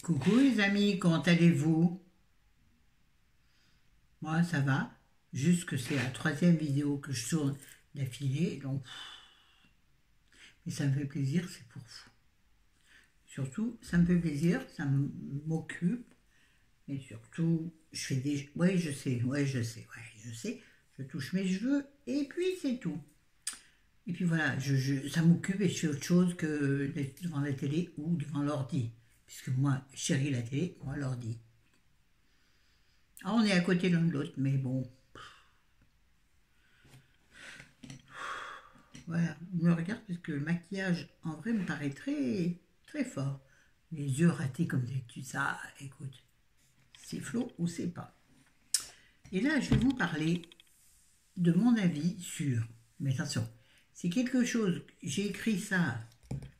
Coucou les amis, comment allez-vous? Moi ça va, juste que c'est la troisième vidéo que je tourne d'affilée, donc mais ça me fait plaisir, c'est pour vous. Surtout, ça me fait plaisir, ça m'occupe, et surtout, je fais des... Ouais, je sais, je touche mes cheveux, et puis c'est tout. Et puis voilà, ça m'occupe et je fais autre chose que d'être devant la télé ou devant l'ordi. Puisque moi, chérie la télé, moi l'ordi. Ah, on est à côté l'un de l'autre, mais bon, voilà, on me regarde parce que le maquillage en vrai me paraît très, très fort. Les yeux ratés comme d'habitude, ça, écoute, c'est flot ou c'est pas. Et là, je vais vous parler de mon avis sur, mais attention, c'est quelque chose, j'ai écrit ça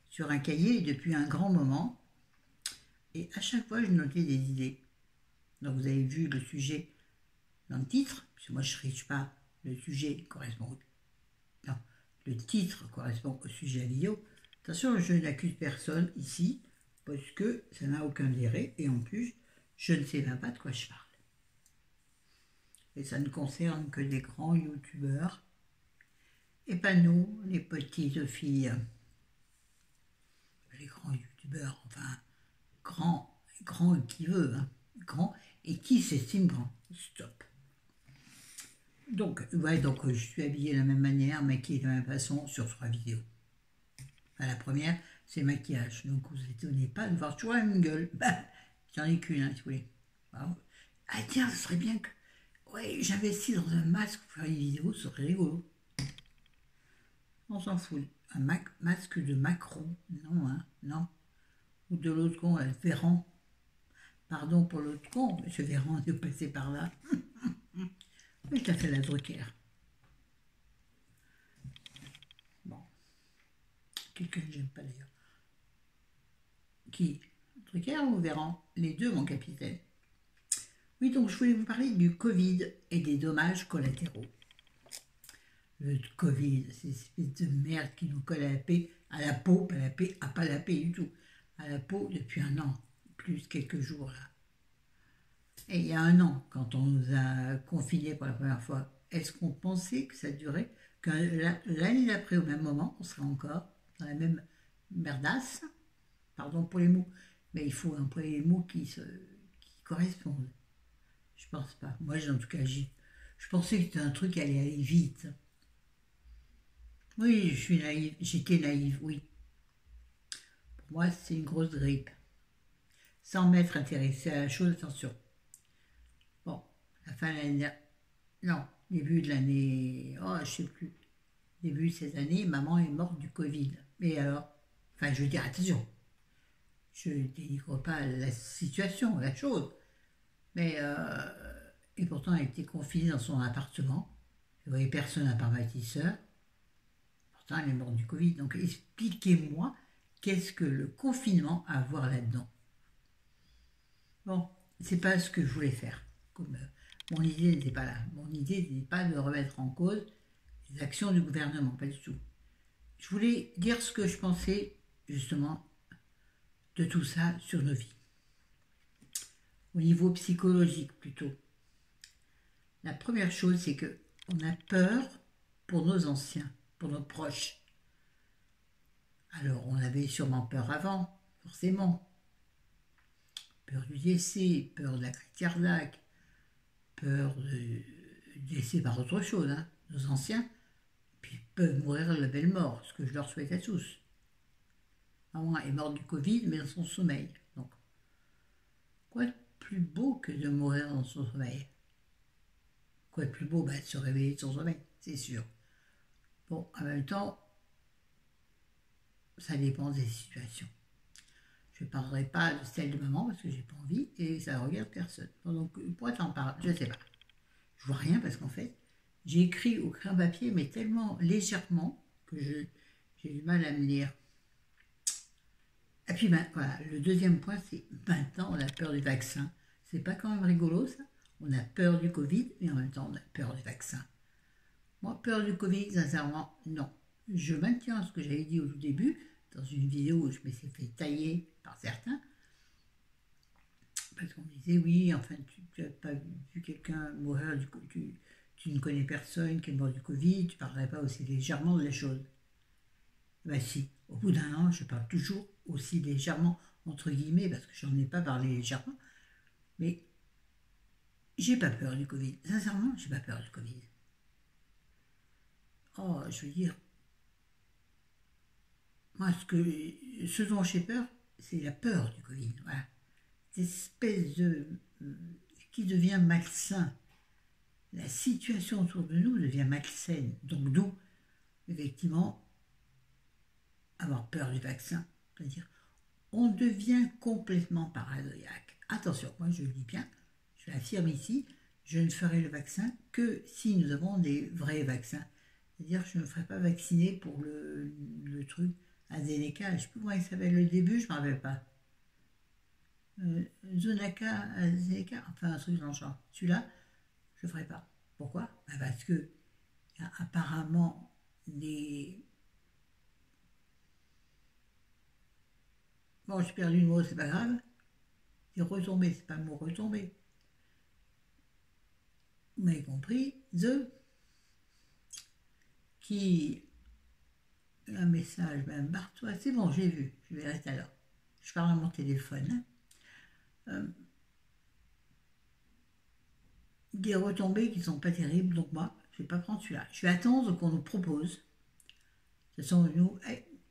sur un cahier depuis un grand moment, et à chaque fois, je notais des idées. Donc vous avez vu le sujet dans le titre, parce que moi je ne triche pas, le sujet correspond, non, le titre correspond au sujet de la vidéo. Attention, je n'accuse personne ici, parce que ça n'a aucun intérêt, et en plus, je ne sais même pas de quoi je parle. Et ça ne concerne que des grands youtubeurs, et pas nous, les petites filles. Les grands youtubeurs, enfin, grand qui veut, hein, grand, et qui s'estime grand. Stop. Donc, ouais, donc je suis habillée de la même manière, maquillée de la même façon sur 3 vidéos. Enfin, la première, c'est le maquillage. Donc, vous étonnez pas de voir toujours la même gueule. Bah, j'en ai qu'une, hein, si vous voulez. Alors, ah tiens, ce serait bien que... Ouais, j'investis dans un masque pour faire une vidéo, ce serait rigolo. On s'en fout. Un masque de Macron. Non, hein, non. Ou de l'autre con, Véran. Pardon pour l'autre con, M. Véran est passé par là. Mais je l'ai fait la Drucker. Bon. Quelqu'un que j'aime pas d'ailleurs. Qui? Drucker ou Véran? Les deux, mon capitaine. Oui, donc je voulais vous parler du Covid et des dommages collatéraux. Le Covid, c'est une espèce de merde qui nous colle à la peau, pas la paix du tout, à la peau depuis un an, plus quelques jours là. Et il y a un an, quand on nous a confinés pour la première fois, est-ce qu'on pensait que ça durait, que l'année d'après, au même moment, on serait encore dans la même merdasse? Pardon pour les mots, mais il faut employer les mots qui correspondent. Je pense pas. Moi, en tout cas, je pensais que c'était un truc qui allait aller vite. Oui, je suis naïve. J'étais naïve, oui. Pour moi, c'est une grosse grippe. Sans m'être intéressée à la chose, attention. Bon, la fin de l'année... Non, début de l'année... Oh, je sais plus. Début de cette année, maman est morte du Covid. Mais alors... Enfin, je veux dire, attention. Je ne dénigre pas la situation, la chose. Mais... Et pourtant, elle était confinée dans son appartement. Elle ne voyait personne à part ma petite sœur. Pourtant, elle est morte du Covid. Donc, expliquez-moi, qu'est-ce que le confinement a à voir là-dedans? Bon, c'est pas ce que je voulais faire. Mon idée n'était pas là. Mon idée n'était pas de remettre en cause les actions du gouvernement, pas du tout. Je voulais dire ce que je pensais, justement, de tout ça sur nos vies. Au niveau psychologique, plutôt. La première chose, c'est que on a peur pour nos anciens, pour nos proches. Alors, on avait sûrement peur avant, forcément. Peur du décès, peur de la crise cardiaque, peur du décès par autre chose, hein, nos anciens, puis peuvent mourir de la belle mort, ce que je leur souhaite à tous. Maman est morte du Covid, mais dans son sommeil. Donc, quoi de plus beau que de mourir dans son sommeil? Quoi de plus beau? De se réveiller de son sommeil, c'est sûr. Bon, en même temps, ça dépend des situations. Je ne parlerai pas de celle de maman parce que j'ai pas envie et ça ne regarde personne. Bon, donc, pourquoi t'en parles? Je ne sais pas. Je vois rien parce qu'en fait, j'ai écrit au crayon papier, mais tellement légèrement que j'ai du mal à me lire. Et puis, ben, voilà, le deuxième point, c'est maintenant, on a peur du vaccin. C'est pas quand même rigolo, ça? On a peur du Covid, mais en même temps, on a peur du vaccin. Moi, peur du Covid, sincèrement, non. Je maintiens ce que j'avais dit au tout début, dans une vidéo où je me suis fait tailler par certains. parce qu'on me disait, oui, enfin, tu n'as pas vu quelqu'un mourir tu ne connais personne qui est mort du Covid, tu ne parlerais pas aussi légèrement de la chose. Ben si, au bout d'un an, je parle toujours aussi légèrement, entre guillemets, parce que j'en ai pas parlé légèrement, mais j'ai pas peur du Covid. Sincèrement, j'ai pas peur du Covid. Oh, je veux dire, moi, ce dont j'ai peur, c'est la peur du Covid. Voilà. Cette espèce de qui devient malsain. La situation autour de nous devient malsaine. Donc d'où, effectivement, avoir peur du vaccin. C'est-à-dire, on devient complètement paranoïaque. Attention, moi je le dis bien, je l'affirme ici, je ne ferai le vaccin que si nous avons des vrais vaccins. C'est-à-dire que je ne me ferai pas vacciner pour le truc AstraZeneca. Je ne sais plus comment il s'appelle le début, je ne me rappelle pas. Zonaka, AstraZeneca, enfin un truc dans le genre. Celui-là, je ne ferai pas. Pourquoi? Parce que apparemment des... Bon, j'ai perdu le mot, c'est pas grave. C'est retombé, c'est pas le mot retombé. Vous m'avez compris, qui un message, ben barre-toi, c'est bon, j'ai vu, je vais rester alors. Je parle à mon téléphone. Des retombées qui sont pas terribles, donc moi, je vais pas prendre celui-là. Je vais attendre qu'on nous propose. De toute façon,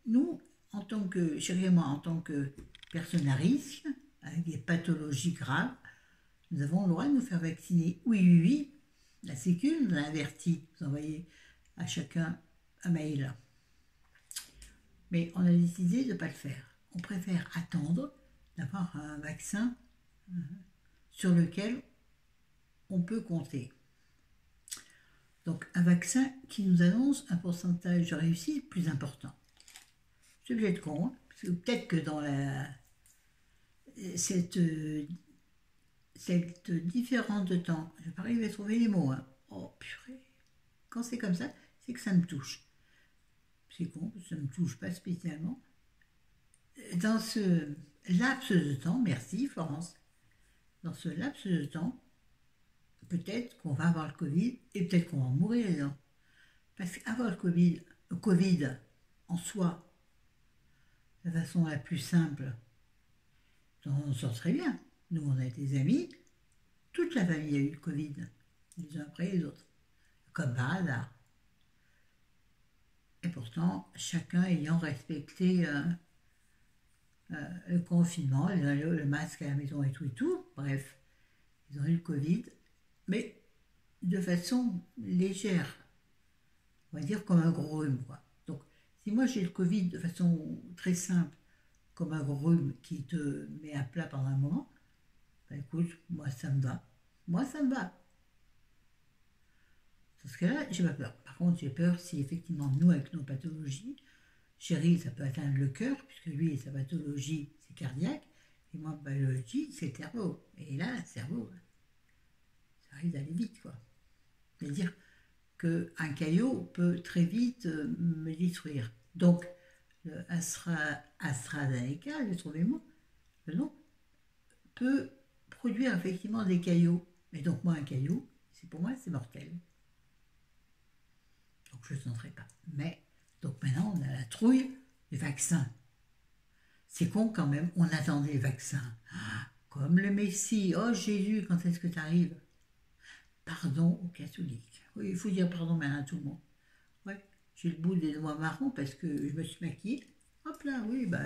nous en tant que, chérie et moi, en tant que personne à risque, avec des pathologies graves, nous avons le droit de nous faire vacciner. Oui, oui, oui. La Sécu nous a averti. Vous envoyez à chacun un mail. Mais on a décidé de ne pas le faire. On préfère attendre d'avoir un vaccin sur lequel on peut compter. Donc un vaccin qui nous annonce un pourcentage de réussite plus important. C'est obligé de con, hein, parce que peut-être que dans cette différence de temps, je vais pas arriver à trouver les mots. Hein. Oh purée. Quand c'est comme ça, c'est que ça me touche. C'est con, ça ne me touche pas spécialement. Dans ce laps de temps, merci Florence, dans ce laps de temps, peut-être qu'on va avoir le Covid et peut-être qu'on va mourir dedans. Parce qu'avoir le COVID en soi, de la façon la plus simple, on s'en sort très bien. Nous, on a des amis, toute la famille a eu le Covid, les uns après les autres, comme par hasard. Et pourtant, chacun ayant respecté le confinement, le masque à la maison et tout, bref, ils ont eu le Covid, mais de façon légère, on va dire comme un gros rhume, quoi. Donc, si moi j'ai le Covid de façon très simple, comme un gros rhume qui te met à plat pendant un moment, ben écoute, moi ça me va. Moi ça me va. Dans ce cas-là, j'ai pas peur. Par contre, j'ai peur si effectivement nous, avec nos pathologies, chérie, ça peut atteindre le cœur, puisque lui, sa pathologie, c'est cardiaque, et moi, ma pathologie, c'est le cerveau. Et là, le cerveau, ça risque d'aller vite, quoi. C'est-à-dire qu'un caillot peut très vite me détruire. Donc, le AstraZeneca, j'ai trouvé le nom, peut produire effectivement des caillots. Mais donc, moi, un caillot, pour moi, c'est mortel. Donc, je ne tenterai pas. Mais, donc maintenant, on a la trouille des vaccins. C'est con quand même, on attendait les vaccins. Comme le Messie, oh Jésus, quand est-ce que tu arrives? Pardon aux catholiques. Oui, il faut dire pardon maintenant à tout le monde. Ouais, j'ai le bout des doigts marrons parce que je me suis maquillée. Hop là, oui, bah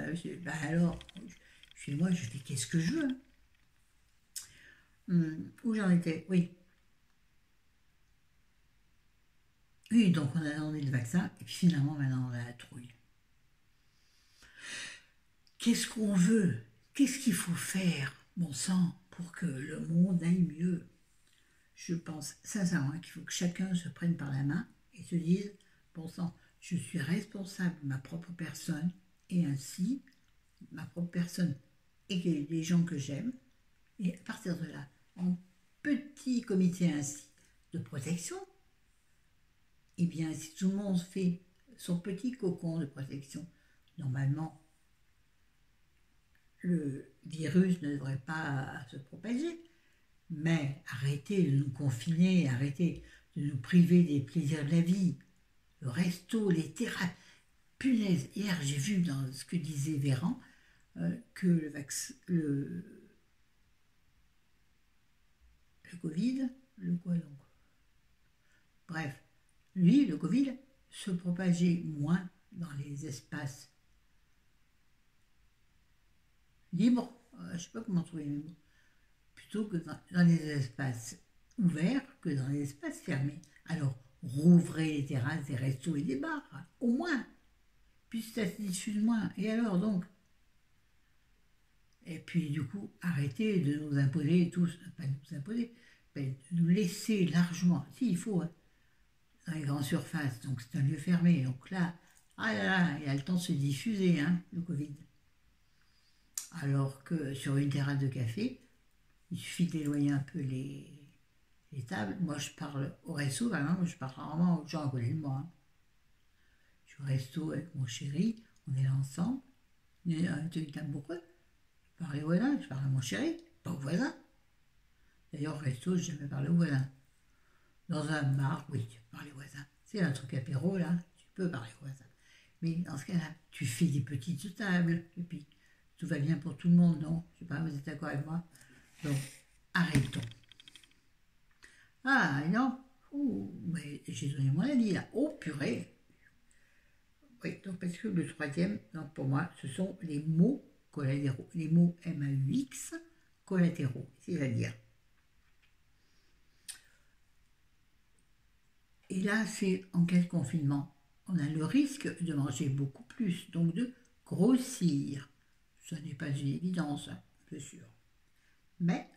alors, chez moi, je fais qu'est-ce que je veux. Où j'en étais? Oui. Oui, donc on a demandé le vaccin, et puis finalement, maintenant, on a la trouille. Qu'est-ce qu'on veut? Qu'est-ce qu'il faut faire, bon sang, pour que le monde aille mieux? Je pense sincèrement qu'il faut que chacun se prenne par la main et se dise, bon sang, je suis responsable de ma propre personne, et ainsi, ma propre personne et les gens que j'aime, et à partir de là, en petit comité ainsi de protection, eh bien, si tout le monde fait son petit cocon de protection, normalement, le virus ne devrait pas se propager. Mais arrêtez de nous confiner, arrêtez de nous priver des plaisirs de la vie. Le resto, les terrasses. Punaise, hier j'ai vu dans ce que disait Véran que le Covid, le quoi donc bref, lui, le Covid, se propageait moins dans les espaces libres, je ne sais pas comment trouver les mots, plutôt que dans les espaces ouverts que dans les espaces fermés. Alors, rouvrez les terrasses des restos et des bars, au moins, puisque ça se diffuse moins. Et alors donc? Et puis du coup, arrêtez de nous imposer tous, pas de nous imposer, mais de nous laisser largement, si il faut, hein, dans les grandes surfaces, donc c'est un lieu fermé. Donc là, ah là là, il a le temps de se diffuser, hein, le Covid. Alors que sur une terrasse de café, il suffit d'éloigner un peu les tables. Moi, je parle au resto, par exemple, je parle rarement aux gens à côté de moi. Hein. Je suis au resto avec mon chéri, on est là ensemble, il y a un truc amoureux. Je parle au voisin, je parle à mon chéri, pas au voisin. D'ailleurs, au resto, je n'ai jamais parlé au voisin. Dans un bar, oui, tu peux parler au voisin. C'est un truc apéro, là, tu peux parler au voisin. Mais dans ce cas-là, tu fais des petites tables, et puis tout va bien pour tout le monde, non? Je sais pas, vous êtes d'accord avec moi? Donc, arrêtons. Ah, non, mais j'ai donné mon avis, là. Oh, purée! Oui, donc parce que le troisième, donc pour moi, ce sont les mots collatéraux. Les mots MAUX collatéraux, c'est-à-dire. Et là, c'est en cas de confinement. On a le risque de manger beaucoup plus, donc de grossir. Ce n'est pas une évidence, bien sûr. Mais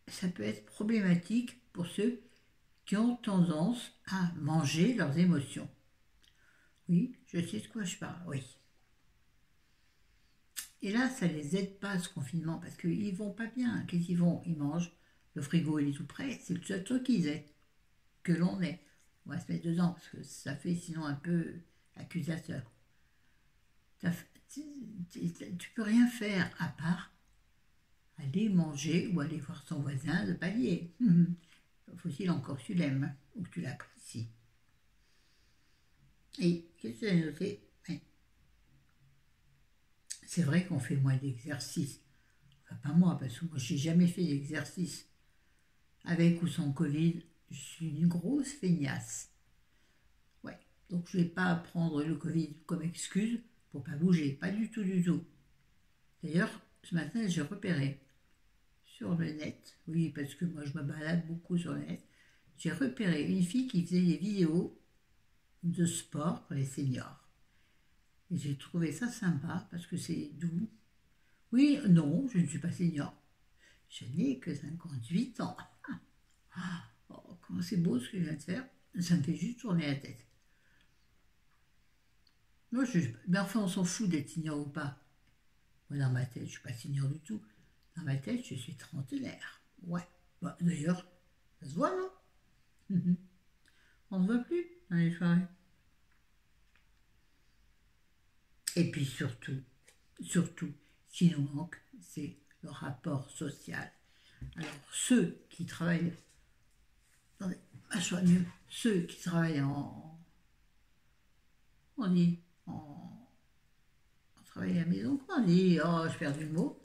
ça peut être problématique pour ceux qui ont tendance à manger leurs émotions. Oui, je sais de quoi je parle, oui. Et là, ça ne les aide pas ce confinement parce qu'ils vont pas bien. Qu'est-ce qu'ils font? Ils mangent, le frigo il est tout prêt, c'est le seul truc qu'ils aient, que l'on ait. On va se mettre dedans parce que ça fait sinon un peu accusateur. Tu peux rien faire à part aller manger ou aller voir son voisin de palier. Faut-il encore que tu l'aimes ou que tu l'apprécies. Et qu'est-ce que j'ai noté? C'est vrai qu'on fait moins d'exercice. Enfin, pas moi, parce que moi, je n'ai jamais fait d'exercice. Avec ou sans Covid, je suis une grosse feignasse. Ouais, donc je ne vais pas prendre le Covid comme excuse pour pas bouger. Pas du tout, du tout. D'ailleurs, ce matin, j'ai repéré sur le net, oui, parce que moi, je me balade beaucoup sur le net, j'ai repéré une fille qui faisait des vidéos de sport pour les seniors. Et j'ai trouvé ça sympa parce que c'est doux. Oui, non, je ne suis pas senior. Je n'ai que 58 ans. Oh, comment c'est beau ce que je viens de faire. Ça me fait juste tourner la tête. Moi, mais enfin, on s'en fout d'être senior ou pas. Moi, dans ma tête, je ne suis pas senior du tout. Dans ma tête, je suis trentenaire. Ouais. Bah, d'ailleurs, ça se voit, non? On ne se voit plus dans les soirées. Et puis surtout, ce qui nous manque, c'est le rapport social. Alors, ceux qui travaillent, attendez, soit mieux, ceux qui travaillent en travail à la maison, quoi, on dit, oh, je perds du mot,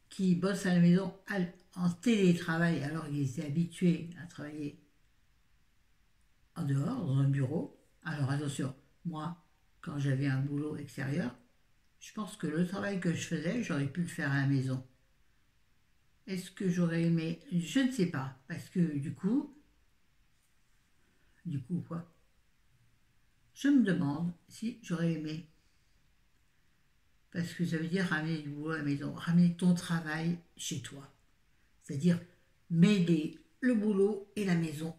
qui bossent à la maison en télétravail, alors qu'ils étaient habitués à travailler en dehors, dans un bureau. Alors attention, moi, quand j'avais un boulot extérieur, je pense que le travail que je faisais, j'aurais pu le faire à la maison. Est-ce que j'aurais aimé? Je ne sais pas, parce que du coup quoi? Je me demande si j'aurais aimé. Parce que ça veut dire ramener du boulot à la maison, ramener ton travail chez toi. C'est-à-dire mêler le boulot et la maison.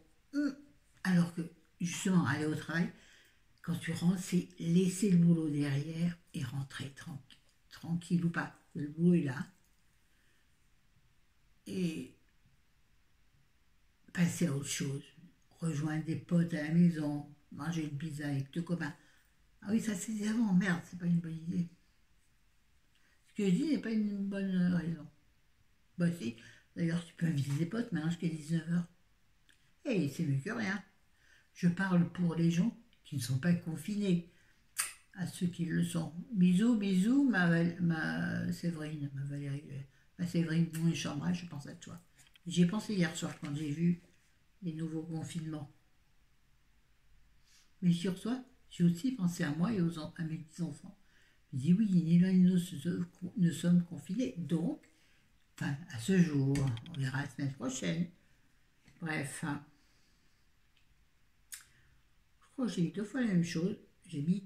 Alors que justement, aller au travail, quand tu rentres, c'est laisser le boulot derrière et rentrer tranquille. Tranquille ou pas, le boulot est là. Et passer à autre chose. Rejoindre des potes à la maison, manger une pizza avec deux copains. Ah oui, ça c'était avant, merde, c'est pas une bonne idée. Ce que je dis n'est pas une bonne raison. Bah si, d'ailleurs tu peux inviter tes potes maintenant jusqu'à 19h. Et c'est mieux que rien. Je parle pour les gens qui ne sont pas confinés, à ceux qui le sont. Bisous, bisous, ma Séverine, ma Valérie, ma Séverine, mon chambre, je pense à toi. J'y ai pensé hier soir quand j'ai vu les nouveaux confinements. Mais sur toi, j'ai aussi pensé à moi et à mes petits-enfants. Je dis oui, ni l'un ni l'autre ne sommes confinés, donc, enfin, à ce jour, on verra la semaine prochaine. Bref, hein. Je crois que j'ai mis 2 fois la même chose. J'ai mis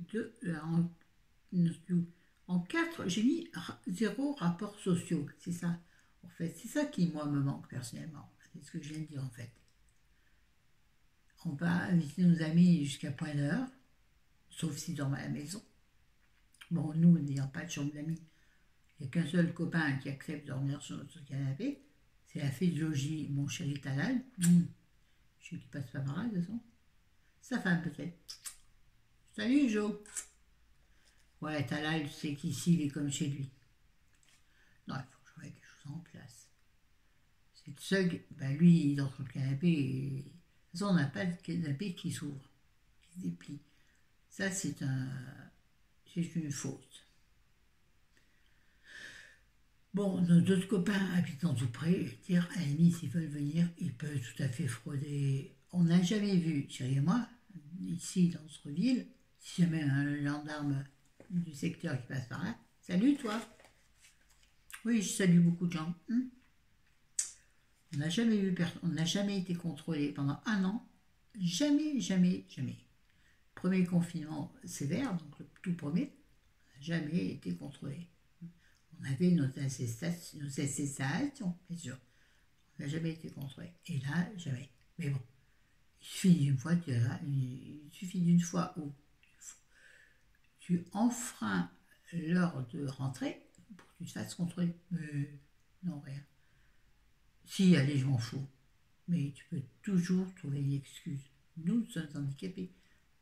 en 4, j'ai mis 0 rapports sociaux. C'est ça, en fait. C'est ça qui, moi, me manque personnellement. C'est ce que je viens de dire, en fait. On va visiter nos amis jusqu'à point d'heure, sauf s'ils dorment à la maison. Bon, nous, n'ayant pas de chambre d'amis, il n'y a qu'un seul copain qui accepte de dormir sur notre canapé. C'est la fée de logis, mon chéri Talal. Je sais qu'il passe pas par là, de toute façon. Sa femme, peut-être. Salut, Joe. Ouais, Talal, tu sais qu'ici, il est comme chez lui. Non, il faut que je mette quelque chose en place. C'est le seul, ben lui, il dort sur le canapé. Et... de toute façon, on n'a pas de canapé qui s'ouvre, qui se déplie. Ça, c'est une faute. Bon, nos autres copains habitant tout près, dire à la limite, s'ils veulent venir, ils peuvent tout à fait frauder. On n'a jamais vu, chérie et moi, ici dans notre ville, si jamais un gendarme du secteur qui passe par là, salut toi. Oui, je salue beaucoup de gens. On n'a jamais vu personne, on n'a jamais été contrôlé pendant 1 an. Jamais, jamais, jamais. Premier confinement sévère, donc le tout premier, on n'a jamais été contrôlé. On avait nos attestations, bien sûr. On n'a jamais été contrôlé. Et là, jamais. Mais bon, il suffit d'une fois où tu enfreins l'heure de rentrée pour que tu te fasses contrôler. Non, rien. Si, allez, je m'en fous. Mais tu peux toujours trouver une excuse. Nous sommes handicapés.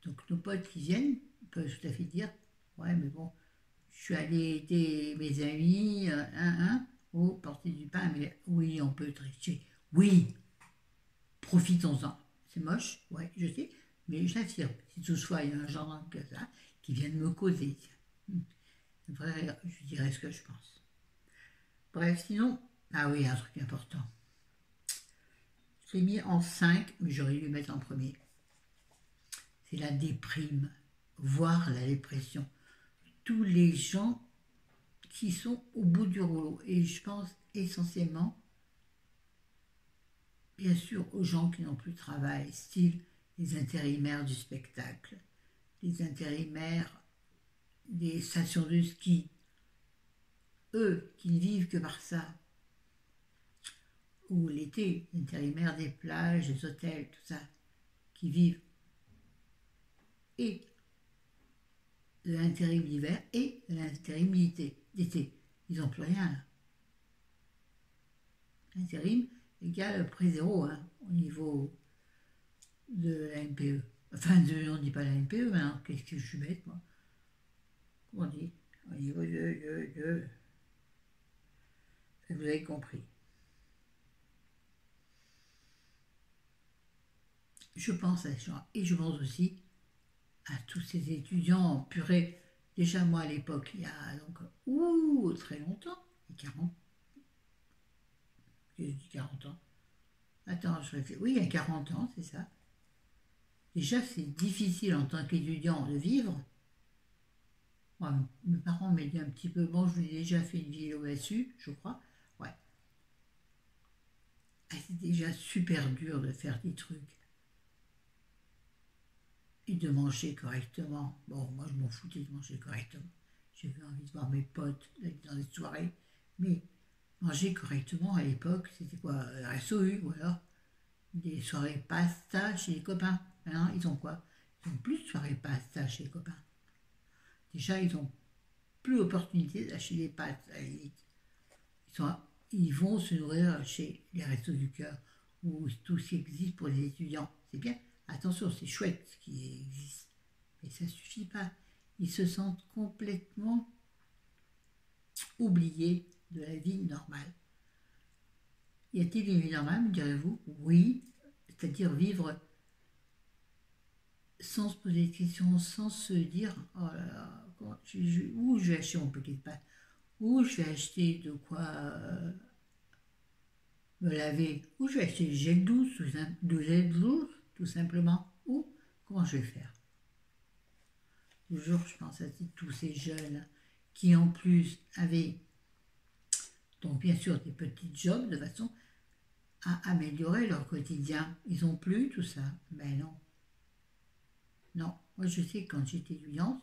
Donc nos potes qui viennent peuvent tout à fait dire, ouais, mais bon, je suis allé aider mes amis, porter du pain, mais oui, on peut tricher. Oui, profitons-en. C'est moche, ouais, je sais, mais je l'affirme. Si toutefois il y a un gendarme comme ça qui vient de me causer, je dirais ce que je pense. Bref, sinon, ah oui, un truc important. Je l'ai mis en 5, mais j'aurais dû le mettre en premier. C'est la déprime, voire la dépression. Tous les gens qui sont au bout du rouleau. Et je pense essentiellement, bien sûr, aux gens qui n'ont plus de travail, style les intérimaires du spectacle, les intérimaires des stations de ski, eux qui ne vivent que par ça, ou l'été, les intérimaires des plages, des hôtels, tout ça, qui vivent et de l'intérim d'hiver et de l'intérim d'été. Ils n'ont plus rien là. L'intérim égale près zéro au niveau de la NPE. Enfin, on ne dit pas la NPE maintenant, qu'est-ce que je suis bête moi. Comment on dit? Au niveau de... Vous avez compris. Je pense à ces gens et je pense aussi à tous ces étudiants purée. Déjà moi à l'époque, il y a donc très longtemps, il y a 40. J'ai dit 40 ans. Attends, je réfléchis. Oui, il y a 40 ans, c'est ça. Déjà, c'est difficile en tant qu'étudiant de vivre. Moi, mes parents m'ont dit un petit peu, bon, je vous ai déjà fait une vidéo là-dessus, je crois. Ouais. C'est déjà super dur de faire des trucs. Et de manger correctement. Bon, moi, je m'en foutais de manger correctement. J'avais envie de voir mes potes dans des soirées. Mais manger correctement à l'époque, c'était quoi? RSOU ou alors des soirées pasta chez les copains. Maintenant, ils ont quoi? Ils n'ont plus de soirées pasta chez les copains. Déjà, ils n'ont plus l'opportunité d'acheter des pâtes à la limite. Ils vont se nourrir chez les Restos du Cœur ou tout ce qui existe pour les étudiants. C'est bien. Attention, c'est chouette ce qui existe. Mais ça ne suffit pas. Ils se sentent complètement oublié de la vie normale. Y a-t-il une vie normale, me direz-vous? Oui, c'est-à-dire vivre sans se poser de questions, sans se dire oh là là, où je vais acheter mon paquet de pâtes, où je vais acheter de quoi me laver, où je vais acheter du gel douce, du gel douce, tout simplement, ou comment je vais faire. Toujours, je pense à tous ces jeunes qui en plus avaient, donc bien sûr, des petits jobs de façon à améliorer leur quotidien. Ils n'ont plus tout ça. Ben non. Non. Moi, je sais que quand j'étais étudiante,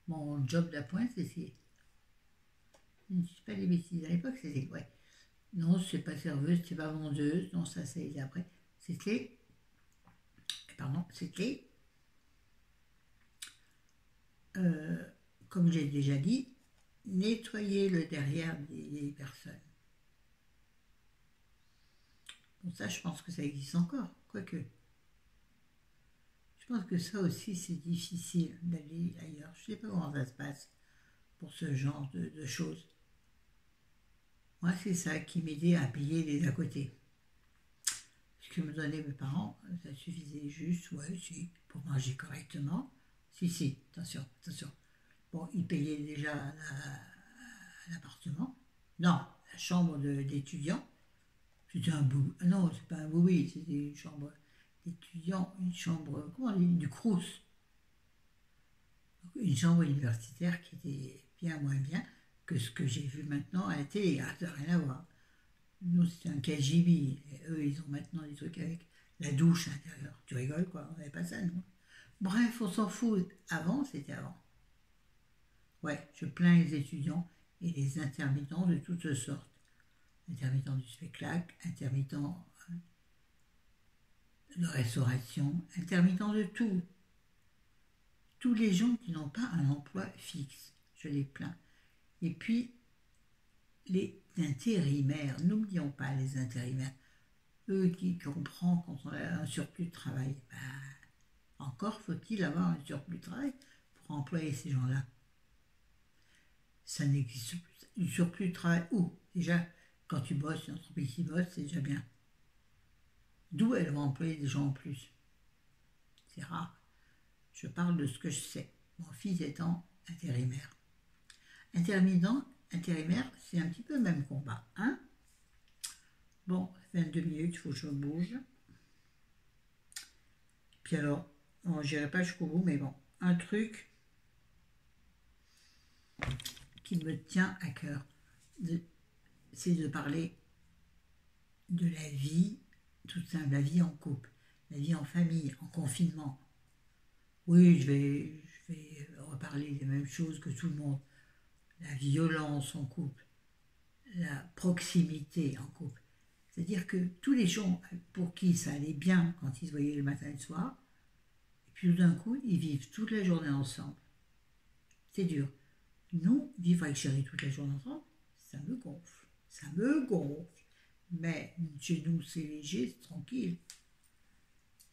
mon job d'appoint, c'était. Je ne dis pas des bêtises. À l'époque, c'était. Ouais. Non, c'est pas serveuse, c'est pas vendeuse. Non, ça, c'est après. C'était. Pardon, c'était. euh, comme j'ai déjà dit, nettoyer le derrière des personnes. Bon, ça, je pense que ça existe encore, quoique. Je pense que ça aussi, c'est difficile d'aller ailleurs. Je ne sais pas comment ça se passe pour ce genre de choses. Moi, c'est ça qui m'aidait à payer les à côté. Ce que me donnaient mes parents, ça suffisait juste, ouais, si, pour manger correctement. Si, si, attention, attention. Bon, ils payaient déjà l'appartement. Non, la chambre d'étudiant. C'était un bout. Ah non, c'est pas un boui, c'était une chambre d'étudiant, une chambre, comment on dit, du Crous. Une chambre universitaire qui était bien moins bien que ce que j'ai vu maintenant à la télé. Ah, ça n'a rien à voir. Nous, c'était un KGB. Et eux, ils ont maintenant des trucs avec la douche à l'intérieur. Tu rigoles, quoi. On n'avait pas ça, nous. Bref, on s'en fout. Avant, c'était avant. Ouais, je plains les étudiants et les intermittents de toutes sortes. Intermittents du spectacle, intermittents de restauration, intermittents de tout. Tous les gens qui n'ont pas un emploi fixe, je les plains. Et puis, les intérimaires, n'oublions pas les intérimaires, eux qui comprennent quand on a un surplus de travail. Ben, encore faut-il avoir un surplus de travail pour employer ces gens-là. Ça n'existe plus. Du surplus de travail où? Déjà, quand tu bosses, une entreprise qui bosse, c'est déjà bien. D'où elle va employer des gens en plus? C'est rare. Je parle de ce que je sais. Mon fils étant intérimaire. Intérimaire, c'est un petit peu le même combat. Hein? Bon, 22 minutes, il faut que je me bouge. Puis alors, bon, je n'irai pas jusqu'au bout, mais bon, un truc qui me tient à cœur, c'est de parler de la vie, toute simple, la vie en couple, la vie en famille, en confinement. Oui, je vais reparler des mêmes choses que tout le monde. La violence en couple, la proximité en couple. C'est-à-dire que tous les gens pour qui ça allait bien quand ils se voyaient le matin et le soir, et puis tout d'un coup, ils vivent toute la journée ensemble. C'est dur. Nous, vivre avec chérie toute la journée ensemble, ça me gonfle. Ça me gonfle. Mais chez nous, c'est léger, c'est tranquille.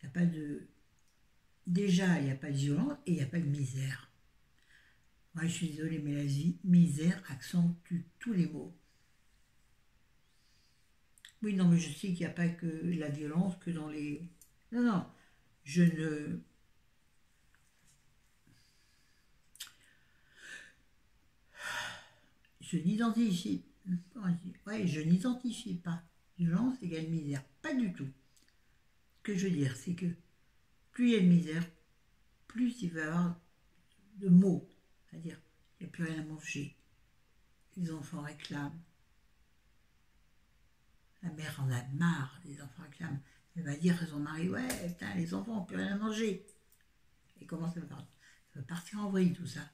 Il n'y a pas de... Déjà, il n'y a pas de violence et il n'y a pas de misère. Moi, je suis désolée, mais la misère accentue tous les mots. Oui, non, mais je sais qu'il n'y a pas que la violence, que dans les... Non, non, je ne... Je n'identifie... Ouais, je n'identifie pas violence égale misère. Pas du tout. Ce que je veux dire, c'est que plus il y a de misère, plus il va y avoir de mots. C'est-à-dire, il n'y a plus rien à manger. Les enfants réclament. La mère en a marre, les enfants réclament. Elle va dire à son mari, ouais, putain, les enfants n'ont plus rien à manger. Et comment ça va partir? Ça va partir en vrille, tout ça.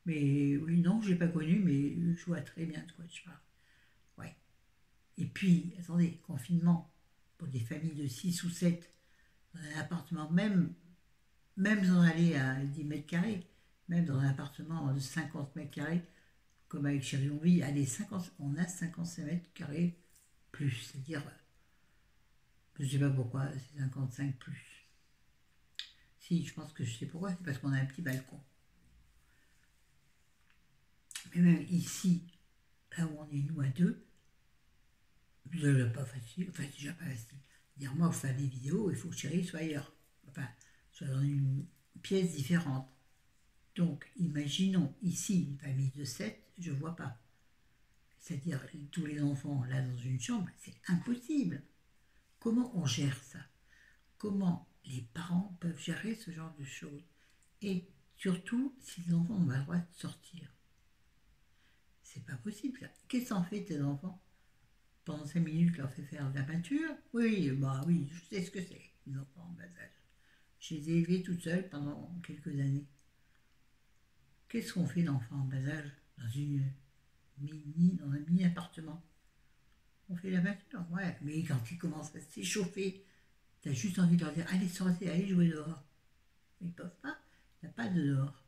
Mais oui, non, je n'ai pas connu, mais je vois très bien de quoi tu parles. Ouais. Et puis, attendez, confinement, pour des familles de 6 ou 7, dans un appartement, même sans aller à 10 mètres carrés, même dans un appartement de 50 mètres carrés, comme avec Chérie on vit, allez, 50, on a 55 mètres carrés plus, c'est-à-dire, je ne sais pas pourquoi, c'est 55 plus. Si, je pense que je sais pourquoi, c'est parce qu'on a un petit balcon. Et même ici, là où on est nous à deux, c'est déjà pas facile. Enfin, c'est déjà pas facile. Dire moi, pour faire des vidéos, il faut que Chérie soit ailleurs. Enfin, soit dans une pièce différente. Donc, imaginons ici une famille de 7, je ne vois pas. C'est-à-dire tous les enfants là dans une chambre, c'est impossible. Comment on gère ça? Comment les parents peuvent gérer ce genre de choses? Et surtout, si les enfants ont pas le droit de sortir. C'est pas possible ça. Qu'est-ce qu'en fait tes enfants? Pendant 5 minutes, je leur fais faire de la peinture? Oui, bah oui, je sais ce que c'est, les enfants en bas âge. Je les ai élevés toute seule pendant quelques années. Qu'est-ce qu'on fait d'enfants en bas âge dans un mini appartement? On fait la peinture, ouais, mais quand ils commencent à s'échauffer, t'as juste envie de leur dire allez sortez, allez jouer dehors. Ils peuvent pas, il n'y a pas de dehors.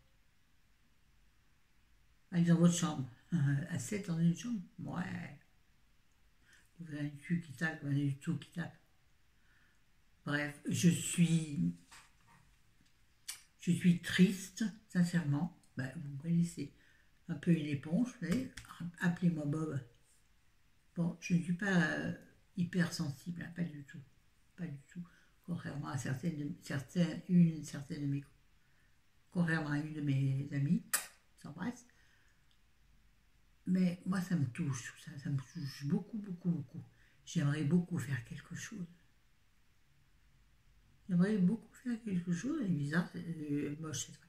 Allez dans votre chambre, à 7 dans une chambre, ouais. Vous avez une cul qui tape, vous avez du tout qui tape. Bref, je suis triste, sincèrement. Bah, vous me connaissez un peu une éponge, vous savez, appelez-moi Bob. Bon, je ne suis pas hyper sensible, hein, pas du tout. Pas du tout. Contrairement à contrairement à une de mes amies, s'embrasse. Mais moi, ça me touche, ça me touche beaucoup, beaucoup, beaucoup. J'aimerais beaucoup faire quelque chose. J'aimerais beaucoup faire quelque chose, c'est bizarre, c'est moche, c'est vrai.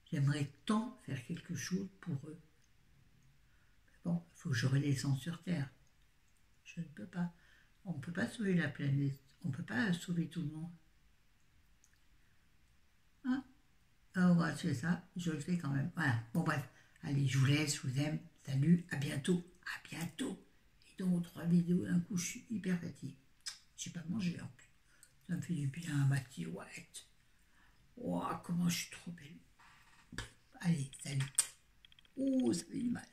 J'aimerais tant faire quelque chose pour eux. Mais bon, il faut que je redescende sur Terre. Je ne peux pas. On ne peut pas sauver la planète. On ne peut pas sauver tout le monde. Hein? Alors, voilà, c'est ça, je le fais quand même. Voilà, bon bref. Allez, je vous laisse, je vous aime. Salut, à bientôt. À bientôt. Et dans 3 vidéos d'un coup, je suis hyper fatiguée. Je n'ai pas mangé en plus. Ça me fait du bien à ma tirouette. Oh, comment je suis trop belle. Allez, salut. Oh, ça fait du mal.